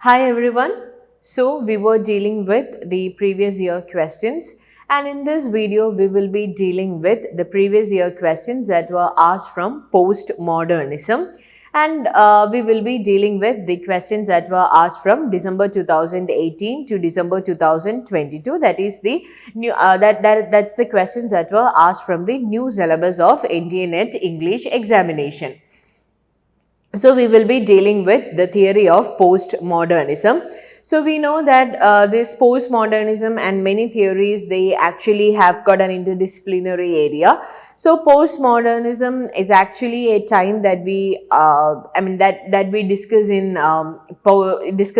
Hi everyone. So we were dealing with the previous year questions, and in this video we will be dealing with the previous year questions that were asked from postmodernism, and we will be dealing with the questions that were asked from December 2018 to December 2022. That is the new that's the questions that were asked from the new syllabus of NTA NET English examination. So we will be dealing with the theory of postmodernism. So we know that this postmodernism and many theories, they actually have got an interdisciplinary area. So postmodernism is actually a time that we, that we discuss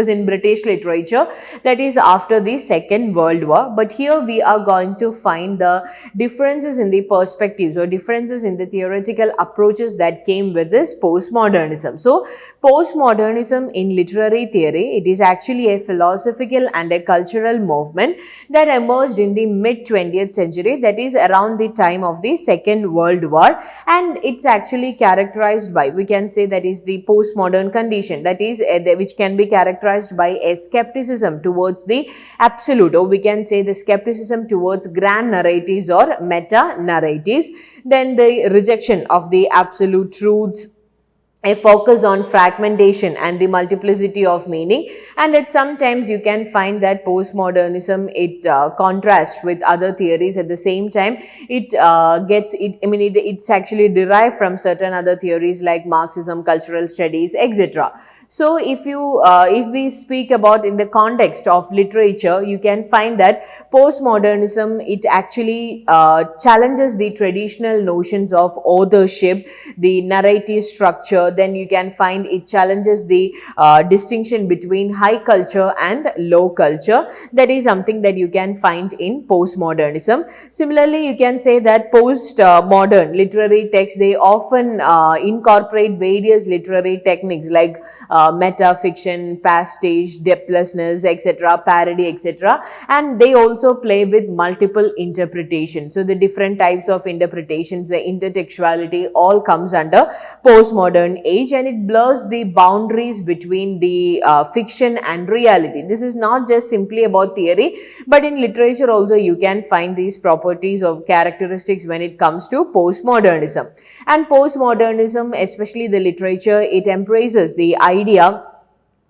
in British literature, that is after the Second World War. But here we are going to find the differences in the perspectives or differences in the theoretical approaches that came with this postmodernism. So postmodernism in literary theory, it is actually a philosophical and a cultural movement that emerged in the mid 20th century, that is around the time of the Second World War, and it's actually characterized by, we can say, that is the postmodern condition, that is which can be characterized by a skepticism towards the absolute, or we can say the skepticism towards grand narratives or meta narratives, then the rejection of the absolute truths, a focus on fragmentation and the multiplicity of meaning. And at sometimes you can find that postmodernism, it contrasts with other theories. At the same time, it's actually derived from certain other theories like Marxism, cultural studies, etc. So if we speak about in the context of literature, you can find that postmodernism, it actually challenges the traditional notions of authorship, the narrative structure. Then you can find it challenges the distinction between high culture and low culture. That is something that you can find in postmodernism. Similarly, you can say that postmodern literary texts, they often incorporate various literary techniques like metafiction, pastiche, depthlessness, etc., parody, etc. And they also play with multiple interpretations. So the different types of interpretations, the intertextuality, all comes under postmodern age, and it blurs the boundaries between the fiction and reality. This is not just simply about theory, but in literature also you can find these properties of characteristics when it comes to postmodernism. And postmodernism, especially the literature, it embraces the idea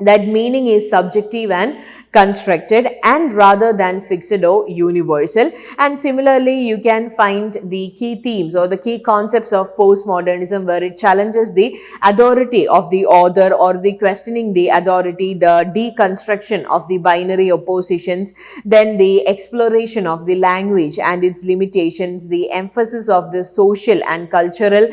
that meaning is subjective and constructed, and rather than fixed or universal. And similarly, you can find the key themes or the key concepts of postmodernism, where it challenges the authority of the author or the questioning the authority, the deconstruction of the binary oppositions, then the exploration of the language and its limitations, the emphasis of the social and cultural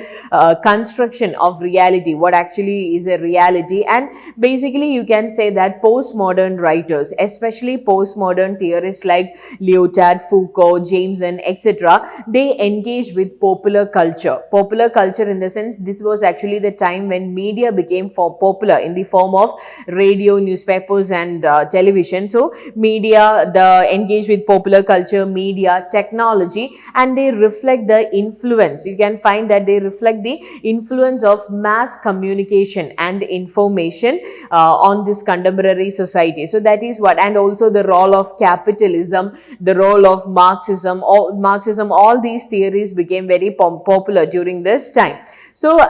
construction of reality, what actually is a reality. And basically you can say that postmodern writers, especially postmodern theorists like Lyotard, Foucault, Jameson, etc., they engage with popular culture. Popular culture in the sense, this was actually the time when media became popular in the form of radio, newspapers and television. So media, the engage with popular culture, media, technology, and they reflect the influence. You can find that they reflect the influence of mass communication and information on this contemporary society. So that is what, and also the role of capitalism, the role of Marxism, all these theories became very popular during this time. So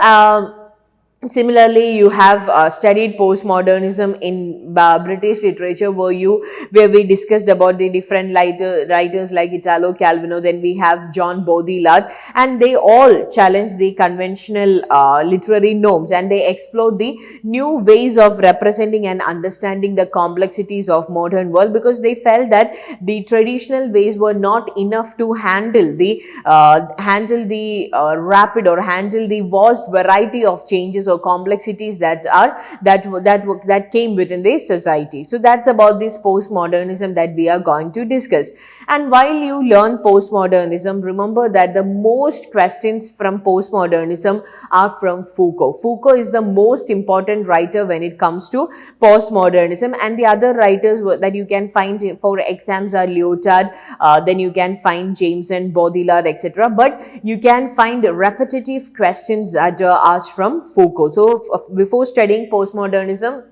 similarly, you have studied postmodernism in British literature, where we discussed about the different writers like Italo Calvino. Then we have John Baudrillard, and they all challenge the conventional literary norms, and they explore the new ways of representing and understanding the complexities of modern world, because they felt that the traditional ways were not enough to handle the rapid or handle the vast variety of changes or complexities that came within the society. So that's about this postmodernism that we are going to discuss. And while you learn postmodernism, remember that the most questions from postmodernism are from Foucault. Foucault is the most important writer when it comes to postmodernism, and the other writers that you can find for exams are Lyotard, then you can find Jameson, Baudrillard, etc. But you can find repetitive questions that are asked from Foucault. So before studying postmodernism,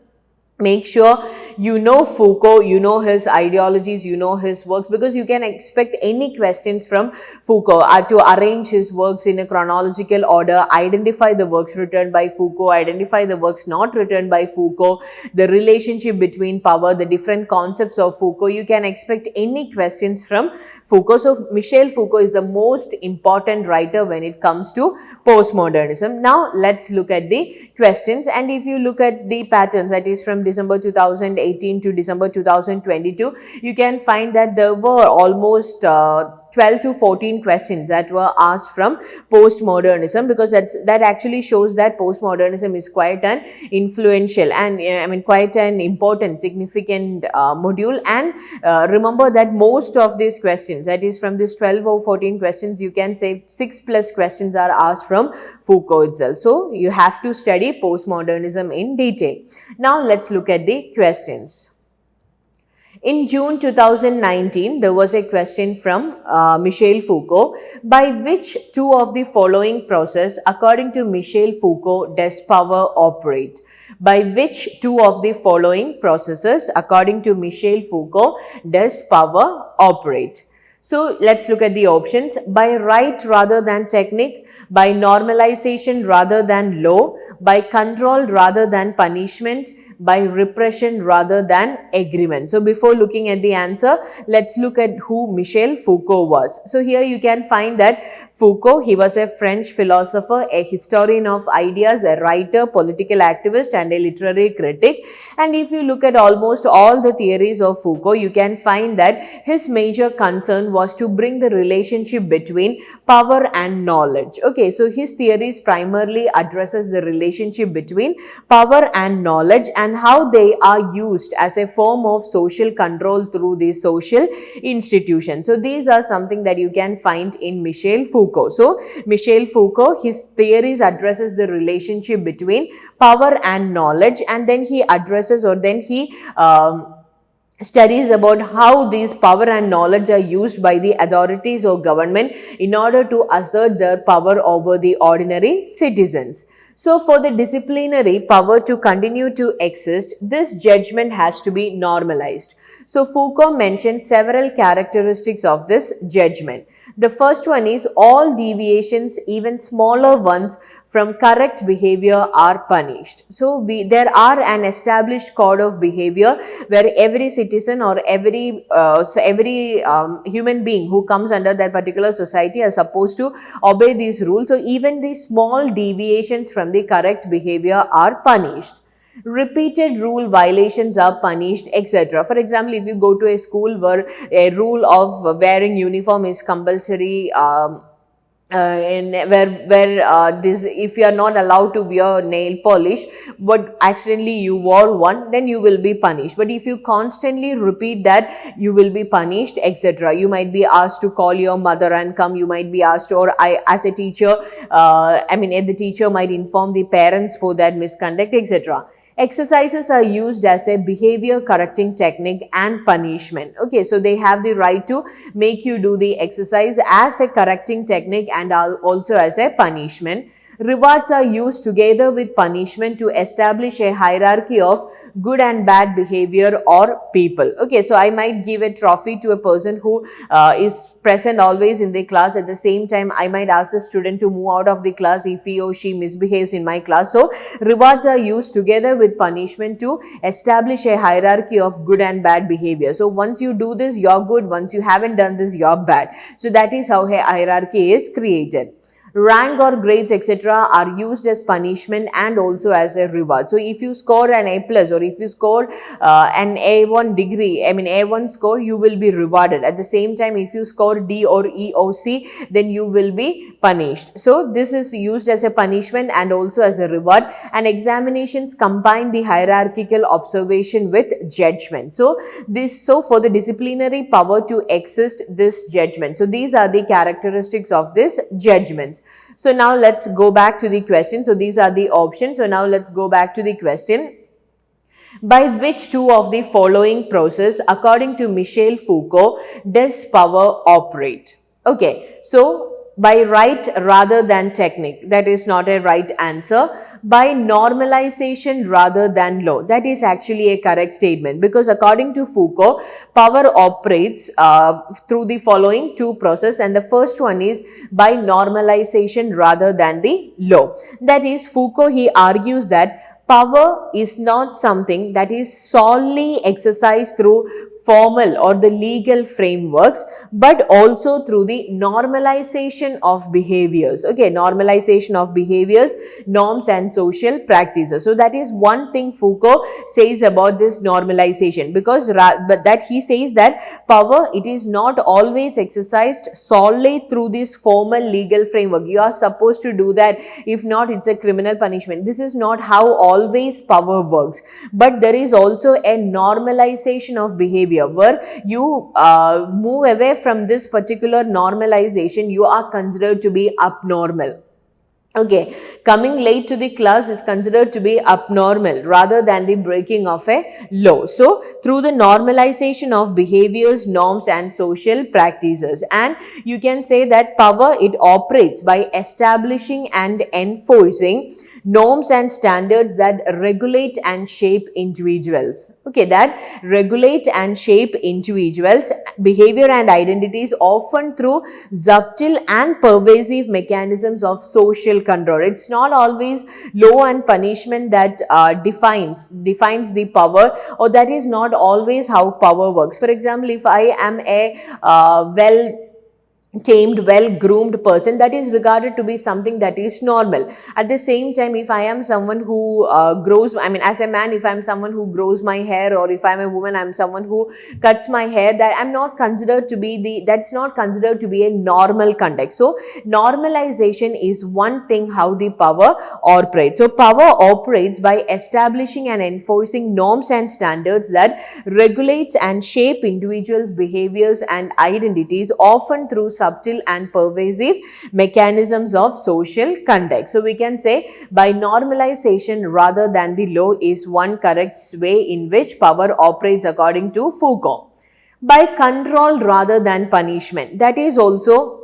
Make sure you know Foucault, you know his ideologies, you know his works, because you can expect any questions from Foucault to arrange his works in a chronological order, identify the works written by Foucault, identify the works not written by Foucault, the relationship between power, the different concepts of Foucault. You can expect any questions from Foucault. So Michel Foucault is the most important writer when it comes to postmodernism. Now let's look at the questions, and if you look at the patterns, that is from December 2018 to December 2022, you can find that there were almost 12 to 14 questions that were asked from postmodernism, because that actually shows that postmodernism is quite an influential and quite an important, significant module. And remember that most of these questions, that is from this 12 or 14 questions, you can say 6+ questions are asked from Foucault itself. So you have to study postmodernism in detail. Now let's look at the questions. In June 2019, there was a question from Michel Foucault: by which two of the following process, according to Michel Foucault, does power operate? By which two of the following processes, according to Michel Foucault, does power operate? So let's look at the options. By right rather than technique, by normalization rather than law, by control rather than punishment, by repression rather than agreement. So before looking at the answer, let's look at who Michel Foucault was. So here you can find that Foucault, he was a French philosopher, a historian of ideas, a writer, political activist, and a literary critic. And if you look at almost all the theories of Foucault, you can find that his major concern was to bring the relationship between power and knowledge. Okay, so his theories primarily addresses the relationship between power and knowledge, and how they are used as a form of social control through the social institutions. So these are something that you can find in Michel Foucault. So Michel Foucault, his theories addresses the relationship between power and knowledge, and then he addresses, or then he studies about how these power and knowledge are used by the authorities or government in order to assert their power over the ordinary citizens. So for the disciplinary power to continue to exist, this judgment has to be normalized. So Foucault mentioned several characteristics of this judgment. The first one is all deviations, even smaller ones, from correct behavior are punished. So there are an established code of behavior where every citizen or every human being who comes under that particular society are supposed to obey these rules. So even the small deviations from the correct behavior are punished. Repeated rule violations are punished, etc. For example, if you go to a school where a rule of wearing uniform is compulsory, and this, if you are not allowed to wear nail polish but accidentally you wore one, then you will be punished. But if you constantly repeat that, you will be punished, etc. You might be asked to call your mother and come. You might be asked, or as a teacher, the teacher might inform the parents for that misconduct, etc. Exercises are used as a behavior correcting technique and punishment. Okay, so they have the right to make you do the exercise as a correcting technique and also as a punishment. Rewards are used together with punishment to establish a hierarchy of good and bad behavior or people. Okay, so I might give a trophy to a person who is present always in the class. At the same time, I might ask the student to move out of the class if he or she misbehaves in my class. So rewards are used together with punishment to establish a hierarchy of good and bad behavior. So once you do this, you're good. Once you haven't done this, you're bad. So that is how a hierarchy is created. Rank or grades, etc. are used as punishment and also as a reward. So if you score an A+, or if you score an A1 degree, A1 score, you will be rewarded. At the same time, if you score D or E or C, then you will be punished. So this is used as a punishment and also as a reward. And examinations combine the hierarchical observation with judgment. So for the disciplinary power to exist, this judgment. So these are the characteristics of this judgments. So now let's go back to the question. So these are the options. So now let's go back to the question. By which two of the following process, according to Michel Foucault, does power operate? Okay, so By right rather than technique, that is not a right answer. By normalization rather than law, that is actually a correct statement, because according to Foucault, power operates through the following two processes, and the first one is by normalization rather than the law. That is, Foucault, he argues that power is not something that is solely exercised through formal or the legal frameworks, but also through the normalization of behaviors. Okay, normalization of behaviors, norms and social practices. So that is one thing Foucault says about this normalization, because but that he says that power, it is not always exercised solely through this formal legal framework. You are supposed to do that, if not it's a criminal punishment. This is not how always power works, but there is also a normalization of behavior where you move away from this particular normalization, you are considered to be abnormal. Okay, coming late to the class is considered to be abnormal rather than the breaking of a law. So, through the normalization of behaviors, norms and social practices, and you can say that power, it operates by establishing and enforcing norms and standards that regulate and shape individuals. Okay, that regulate and shape individuals' behavior and identities, often through subtle and pervasive mechanisms of social control. It's not always law and punishment that defines the power, or that is not always how power works. For example, if I am a tamed, well-groomed person, that is regarded to be something that is normal. At the same time, if I am someone who as a man, if I am someone who grows my hair, or if I am a woman, I am someone who cuts my hair, that I'm not considered to be that's not considered to be a normal conduct. So normalization is one thing how the power operates. So power operates by establishing and enforcing norms and standards that regulates and shape individuals' behaviors and identities, often through subtle and pervasive mechanisms of social conduct. So we can say by normalization rather than the law is one correct way in which power operates according to Foucault. By control rather than punishment, that is also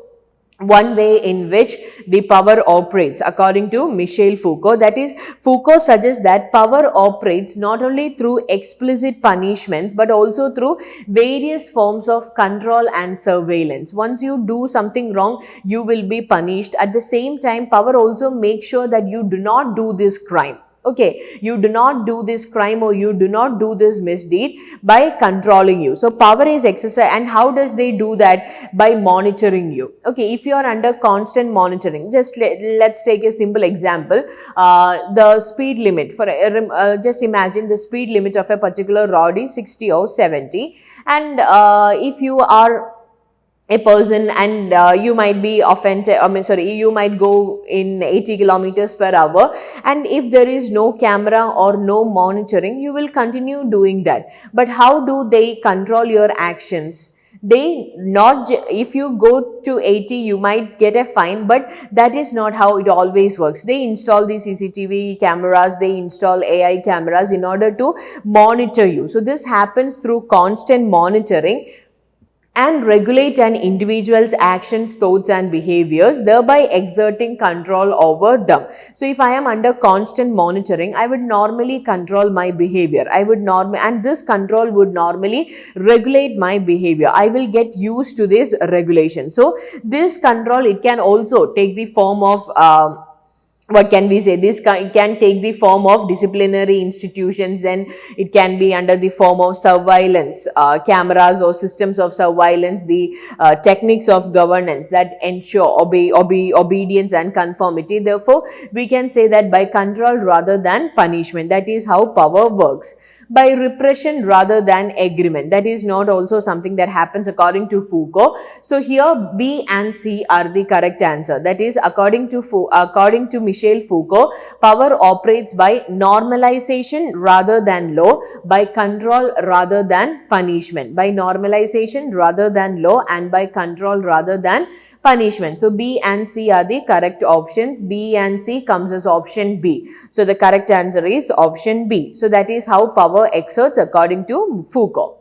one way in which the power operates according to Michel Foucault. That is, Foucault suggests that power operates not only through explicit punishments but also through various forms of control and surveillance. Once you do something wrong, you will be punished. At the same time, power also makes sure that you do not do this crime. Okay, you do not do this crime or you do not do this misdeed by controlling you. So power is exercised, and how does they do that? By monitoring you. Okay, if you are under constant monitoring, just let's take a simple example. The speed limit for just imagine the speed limit of a particular road is 60 or 70, and if you are a person and you might be offended, you might go in 80 kilometers per hour, and if there is no camera or no monitoring, you will continue doing that. But how do they control your actions? If you go to 80, you might get a fine, but that is not how it always works. They install the CCTV cameras, they install AI cameras in order to monitor you. So this happens through constant monitoring and regulate an individual's actions, thoughts and behaviors, thereby exerting control over them. So if I am under constant monitoring, I would normally control my behavior. And this control would normally regulate my behavior. I will get used to this regulation. So this control, it can also take the form of what can we say? This can take the form of disciplinary institutions, then it can be under the form of surveillance, cameras or systems of surveillance, the techniques of governance that ensure obedience and conformity. Therefore, we can say that by control rather than punishment, that is how power works. By repression rather than agreement, that is not also something that happens according to Foucault. So here B and C are the correct answer. That is, according to Michel Foucault, power operates by normalization rather than law, by control rather than punishment. By normalization rather than law and by control rather than punishment. So B and C are the correct options. B and C comes as option B. So the correct answer is option B. So that is how power exerts according to Foucault.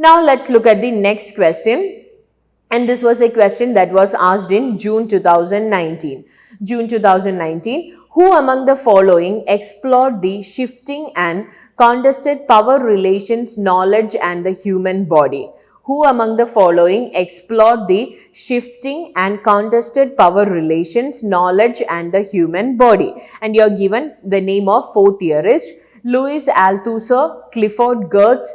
Now let's look at the next question. And this was a question that was asked in June 2019. June 2019, who among the following explored the shifting and contested power relations knowledge and the human body? Who among the following explored the shifting and contested power relations knowledge and the human body? And you are given the name of four theorists: Louis Althusser, Clifford Geertz,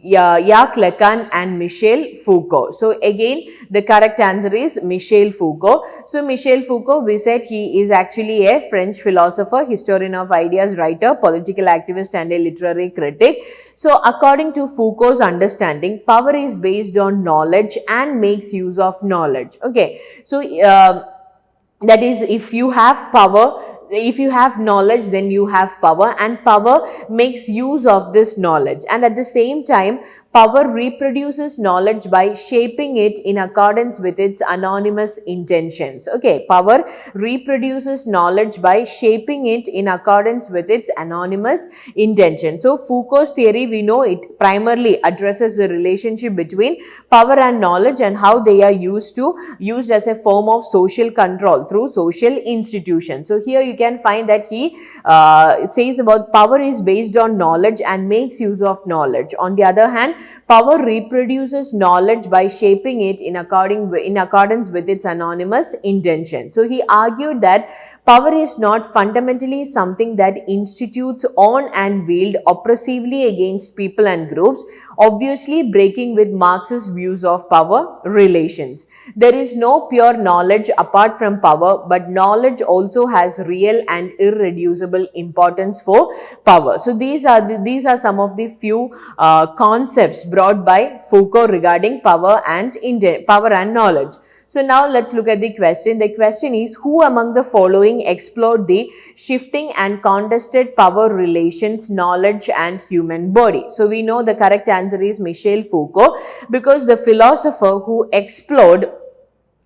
Jacques Lacan and Michel Foucault. So again, the correct answer is Michel Foucault. So Michel Foucault, we said he is actually a French philosopher, historian of ideas, writer, political activist and a literary critic. So according to Foucault's understanding, power is based on knowledge and makes use of knowledge. Okay, so that is, if you have power, if you have knowledge, then you have power, and power makes use of this knowledge. And at the same time, power reproduces knowledge by shaping it in accordance with its anonymous intentions. Okay, power reproduces knowledge by shaping it in accordance with its anonymous intention. So Foucault's theory, we know it primarily addresses the relationship between power and knowledge and how they are used as a form of social control through social institutions. So here you can find that he says about power is based on knowledge and makes use of knowledge. On the other hand, power reproduces knowledge by shaping it in accordance with its anonymous intention. So he argued that power is not fundamentally something that institutes own and wield oppressively against people and groups, obviously breaking with Marx's views of power relations. There is no pure knowledge apart from power, but knowledge also has real and irreducible importance for power. So these are some of the few concepts brought by Foucault regarding power and knowledge. So now let's look at the question. The question is, who among the following explored the shifting and contested power relations knowledge and human body? So we know the correct answer is Michel Foucault, because the philosopher who explored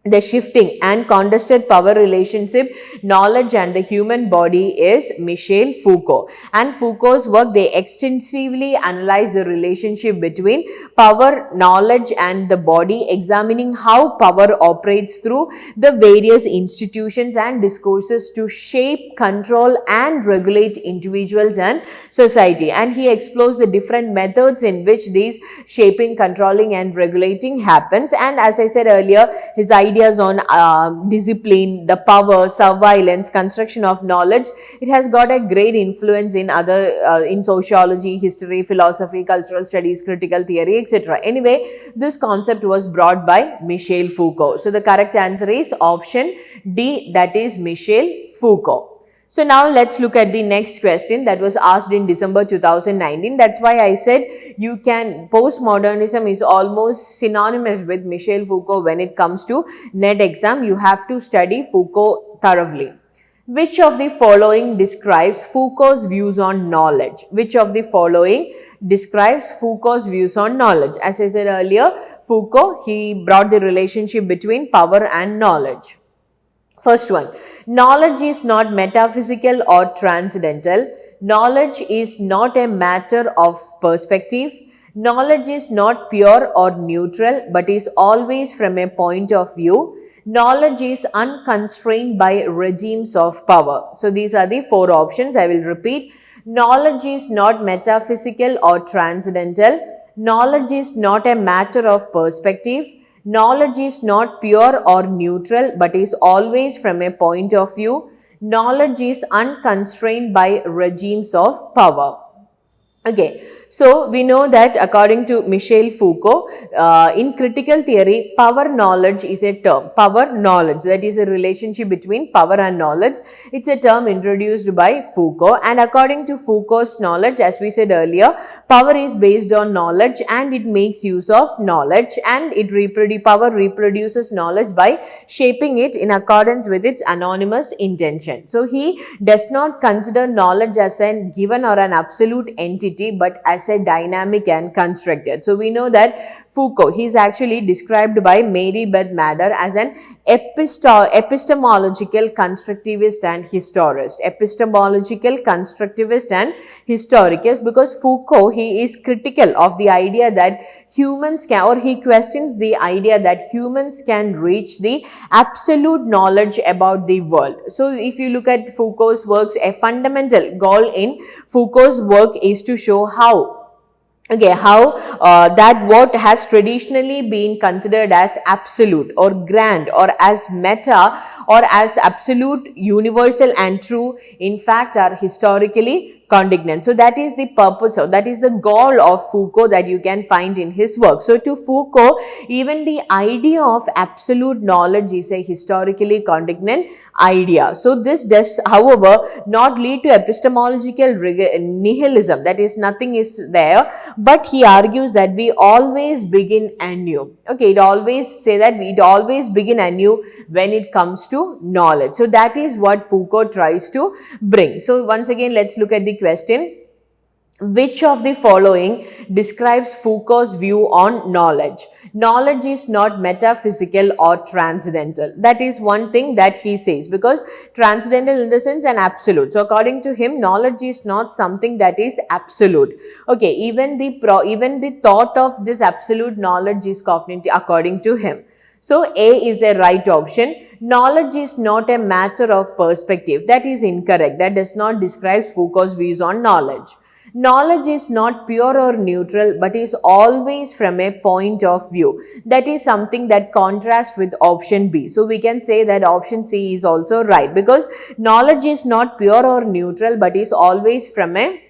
the shifting and contested power relationship knowledge and the human body is Michel Foucault. And Foucault's work, they extensively analyze the relationship between power, knowledge and the body, examining how power operates through the various institutions and discourses to shape, control and regulate individuals and society. And he explores the different methods in which these shaping, controlling and regulating happens. And as I said earlier, his ideas on discipline, the power, surveillance, construction of knowledge, it has got a great influence in in sociology, history, philosophy, cultural studies, critical theory, etc. Anyway, this concept was brought by Michel Foucault. So the correct answer is option D, that is Michel Foucault. So now let's look at the next question that was asked in December 2019. That's why I said postmodernism is almost synonymous with Michel Foucault when it comes to NET exam. You have to study Foucault thoroughly. Which of the following describes Foucault's views on knowledge? Which of the following describes Foucault's views on knowledge? As I said earlier, Foucault, he brought the relationship between power and knowledge. First one, knowledge is not metaphysical or transcendental. Knowledge is not a matter of perspective. Knowledge is not pure or neutral, but is always from a point of view. Knowledge is unconstrained by regimes of power. So these are the four options. I will repeat. Knowledge is not metaphysical or transcendental. Knowledge is not a matter of perspective. Knowledge is not pure or neutral, but is always from a point of view. Knowledge is unconstrained by regimes of power. Okay, so we know that according to Michel Foucault, in critical theory, power knowledge is a term. Power knowledge, that is a relationship between power and knowledge. It's a term introduced by Foucault, and according to Foucault's knowledge, as we said earlier, power is based on knowledge and it makes use of knowledge, and power reproduces knowledge by shaping it in accordance with its anonymous intention. So he does not consider knowledge as a given or an absolute entity. entity but as a dynamic and constructed. So we know that Foucault, he is actually described by Mary Beth Madder as an epistemological constructivist and historist. Epistemological constructivist and historicist, because Foucault, he is critical of the idea that humans can, or he questions the idea that humans can reach the absolute knowledge about the world. So if you look at Foucault's works, a fundamental goal in Foucault's work is to show how that what has traditionally been considered as absolute or grand or as meta or as absolute, universal and true, in fact are historically contingent. So that is the purpose, or that is the goal of Foucault that you can find in his work. So to Foucault, even the idea of absolute knowledge is a historically contingent idea. So this does, however, not lead to epistemological nihilism, that is nothing is there, but he argues that we always begin anew. Okay, it always say that we always begin anew when it comes to knowledge. So that is what Foucault tries to bring. So once again, let's look at the question. Which of the following describes Foucault's view on knowledge? Knowledge is not metaphysical or transcendental. That is one thing that he says, because transcendental in the sense an absolute. So according to him, knowledge is not something that is absolute. Okay, even the thought of this absolute knowledge is cognitive according to him. So A is a right option. Knowledge is not a matter of perspective. That is incorrect. That does not describe Foucault's views on knowledge. Knowledge is not pure or neutral, but is always from a point of view. That is something that contrasts with option B. So we can say that option C is also right, because knowledge is not pure or neutral, but is always from a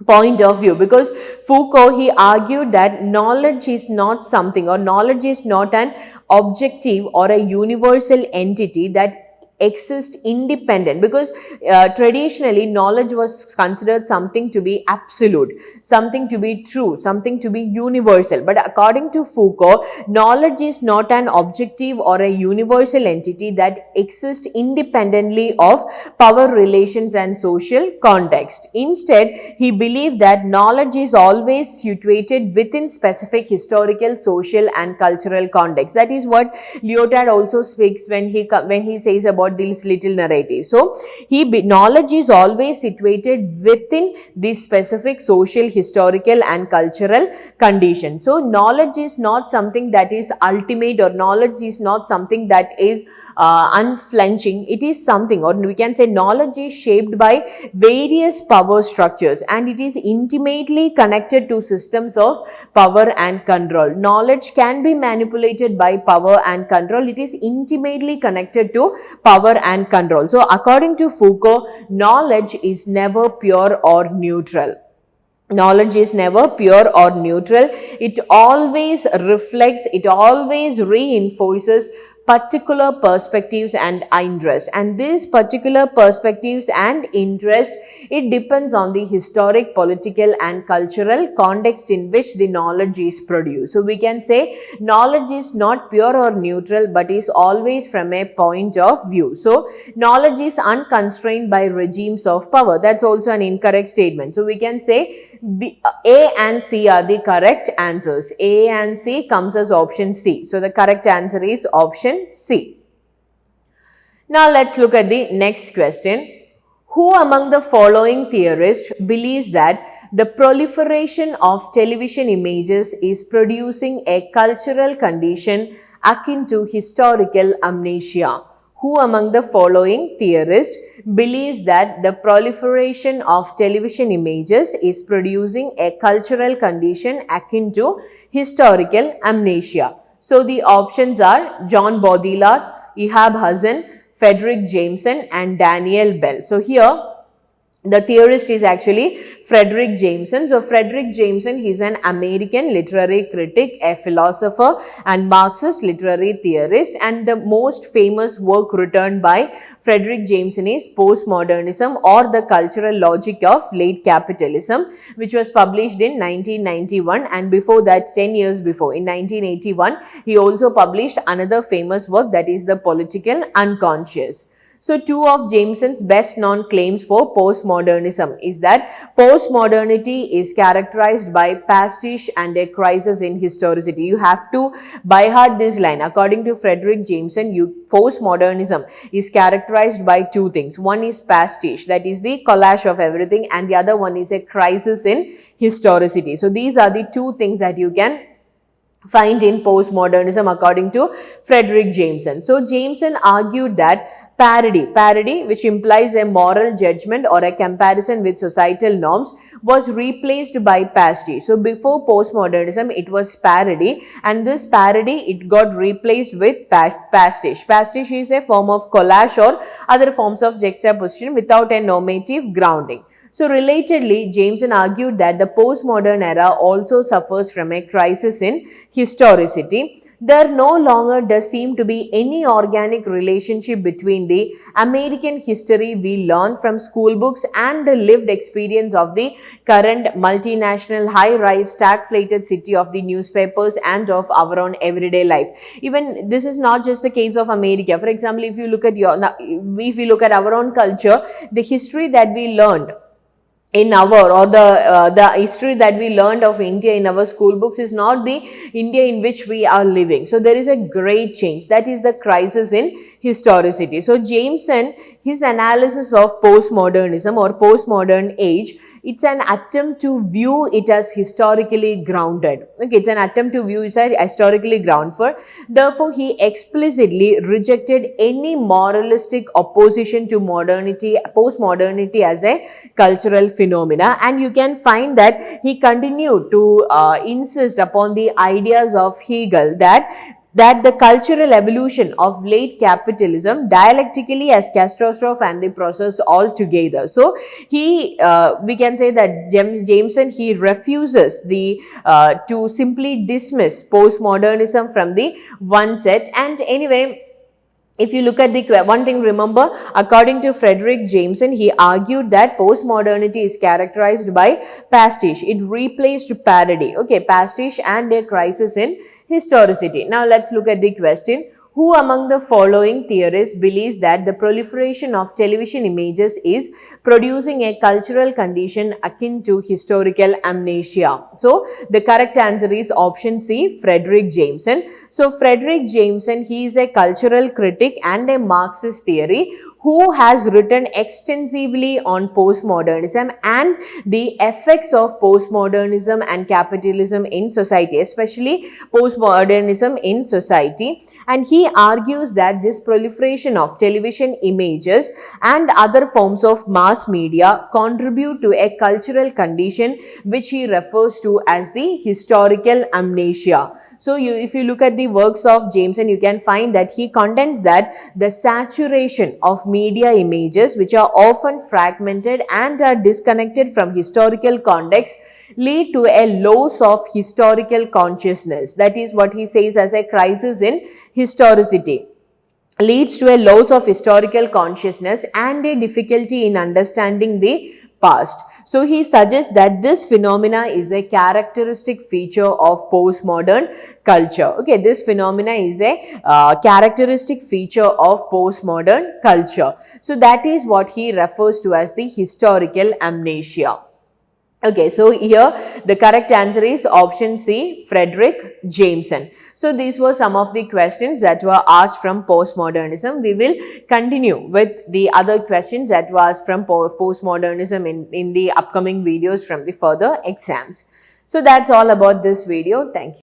point of view. Because Foucault, he argued that knowledge is not something, or knowledge is not an objective or a universal entity that exist independent, because traditionally knowledge was considered something to be absolute, something to be true, something to be universal. But according to Foucault, knowledge is not an objective or a universal entity that exists independently of power relations and social context. Instead, he believed that knowledge is always situated within specific historical, social and cultural context. That is what Lyotard also speaks when he says about this little narrative. So knowledge is always situated within this specific social, historical and cultural condition. So knowledge is not something that is ultimate, or knowledge is not something that is unflinching. It is something, or we can say knowledge is shaped by various power structures, and it is intimately connected to systems of power and control. Knowledge can be manipulated by power and control. It is intimately connected to power and control. So according to Foucault, knowledge is never pure or neutral. Knowledge is never pure or neutral. It always reflects, it always reinforces particular perspectives and interest, and these particular perspectives and interest, it depends on the historic, political and cultural context in which the knowledge is produced. So we can say knowledge is not pure or neutral, but is always from a point of view. So knowledge is unconstrained by regimes of power. That's also an incorrect statement. So we can say A and C are the correct answers. A and C comes as option C. So the correct answer is option C. Now let's look at the next question. Who among the following theorists believes that the proliferation of television images is producing a cultural condition akin to historical amnesia? Who among the following theorists believes that the proliferation of television images is producing a cultural condition akin to historical amnesia? So the options are John Baudrillard, Ehab Hassan, FREDRIC Jameson and Daniel Bell. So here the theorist is actually FREDRIC Jameson. So FREDRIC Jameson, he is an American literary critic, a philosopher and Marxist literary theorist, and the most famous work written by FREDRIC Jameson is Postmodernism, or the Cultural Logic of Late Capitalism, which was published in 1991, and before that 10 years before, in 1981, he also published another famous work, that is The Political Unconscious. So two of Jameson's best known claims for postmodernism is that postmodernity is characterized by pastiche and a crisis in historicity. You have to by heart this line. According to Frederic Jameson, postmodernism is characterized by two things. One is pastiche, that is the collage of everything, and the other one is a crisis in historicity. So these are the two things that you can find in postmodernism according to Frederic Jameson. So Jameson argued that parody, which implies a moral judgment or a comparison with societal norms, was replaced by pastiche. So before postmodernism, it was parody, and this parody, it got replaced with pastiche. Pastiche is a form of collage or other forms of juxtaposition without a normative grounding. So relatedly, Jameson argued that the postmodern era also suffers from a crisis in historicity. There no longer does seem to be any organic relationship between the American history we learn from school books and the lived experience of the current multinational high-rise stagflated city of the newspapers and of our own everyday life. Even this is not just the case of America. For example, if you look at our own culture, the history that we learned in our or the history that we learned of India in our school books is not the India in which we are living. So there is a great change. That is the crisis in historicity. So Jameson, his analysis of postmodernism or postmodern age, it's an attempt to view it as historically grounded. Okay, it's an attempt to view it as historically grounded. Therefore, he explicitly rejected any moralistic opposition to modernity, postmodernity as a cultural phenomena, and you can find that he continued to insist upon the ideas of Hegel that the cultural evolution of late capitalism dialectically as catastrophe and the process altogether. So we can say that Jameson, he refuses to simply dismiss postmodernism from the one set. And anyway, if you look at the one thing, remember, according to Frederic Jameson, he argued that postmodernity is characterized by pastiche. It replaced parody. Okay, pastiche and a crisis in historicity. Now let's look at the question. Who among the following theorists believes that the proliferation of television images is producing a cultural condition akin to historical amnesia? So, the correct answer is option C, Frederic Jameson. So, Frederic Jameson, he is a cultural critic and a Marxist theory who has written extensively on postmodernism and the effects of postmodernism and capitalism in society, especially postmodernism in society. And he argues that this proliferation of television images and other forms of mass media contribute to a cultural condition which he refers to as the historical amnesia. So if you look at the works of Jameson, you can find that he contends that the saturation of media images, which are often fragmented and are disconnected from historical context, lead to a loss of historical consciousness. That is what he says as a crisis in historicity. Leads to a loss of historical consciousness and a difficulty in understanding the past. So he suggests that this phenomena is a characteristic feature of postmodern culture. Okay, this phenomena is a characteristic feature of postmodern culture. So that is what he refers to as the historical amnesia. Okay, so here the correct answer is option C, Frederic Jameson. So these were some of the questions that were asked from postmodernism. We will continue with the other questions that were asked from postmodernism in the upcoming videos from the further exams. So that's all about this video. Thank you.